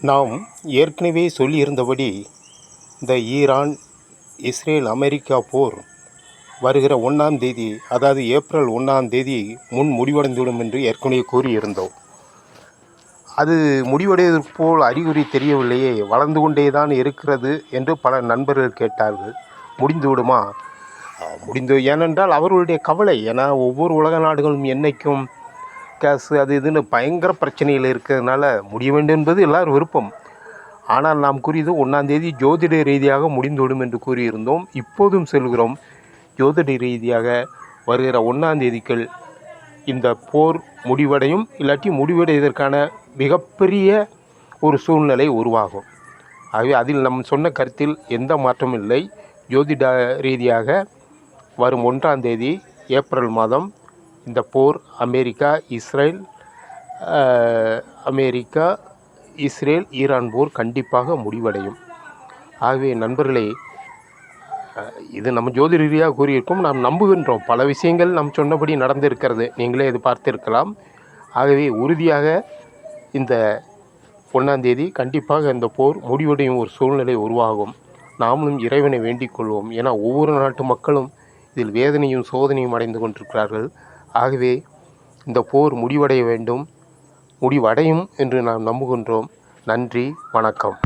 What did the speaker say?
நாம் ஏற்கனவே சொல்லியிருந்தபடி இந்த ஈரான் இஸ்ரேல் அமெரிக்கா போர் வருகிற 1ஆம் தேதி, அதாவது ஏப்ரல் 1ஆம் தேதி முடிவடைந்துவிடும் என்று ஏற்கனவே கூறியிருந்தோம். அது முடிவடைவதற்கு போல் அறிகுறி தெரியவில்லையே, வளர்ந்து கொண்டே தான் இருக்கிறது என்று பல நண்பர்கள் கேட்டார்கள். முடிந்துவிடுமா? ஏனென்றால் அவர்களுடைய கவலை. ஏன்னா ஒவ்வொரு உலக நாடுகளும் என்னைக்கும் கேஸு அது இதுன்னு பயங்கர பிரச்சனையில் இருக்கிறதுனால முடிய வேண்டும் என்பது எல்லாரும் விருப்பம். ஆனால் நாம் கூறியது 1ஆம் தேதி ஜோதிட ரீதியாக முடிந்துவிடும் என்று கூறியிருந்தோம். இப்போதும் சொல்கிறோம், ஜோதிட ரீதியாக வருகிற 1ஆம் தேதிக்குள் இந்த போர் முடிவடையும். இல்லாட்டி முடிவடைவதற்கான மிகப்பெரிய ஒரு சூழ்நிலை உருவாகும். ஆகவே அதில் நம் சொன்ன கருத்தில் எந்த மாற்றமும் இல்லை. ஜோதிட ரீதியாக வரும் 1ஆம் தேதி ஏப்ரல் மாதம் இந்த போர் அமெரிக்கா இஸ்ரேல் ஈரான் போர் கண்டிப்பாக முடிவடையும். ஆகவே நண்பர்களே, இது நம்ம ஜோதிட ரீதியாக கூறியிருக்கோம், நாம் நம்புகின்றோம். பல விஷயங்கள் நாம் சொன்னபடி நடந்திருக்கிறது, நீங்களே இது பார்த்திருக்கலாம். ஆகவே உறுதியாக இந்த 1ஆம் தேதி கண்டிப்பாக இந்த போர் முடிவடையும் ஒரு சூழ்நிலை உருவாகும். நாமளும் இறைவனை வேண்டிக் கொள்வோம். ஏன்னா ஒவ்வொரு நாட்டு மக்களும் இதில் வேதனையும் சோதனையும் அடைந்து கொண்டிருக்கிறார்கள். ஆகவே இந்த போர் முடிவடைய வேண்டும், முடிவடையும் என்று நாம் நம்புகின்றோம். நன்றி, வணக்கம்.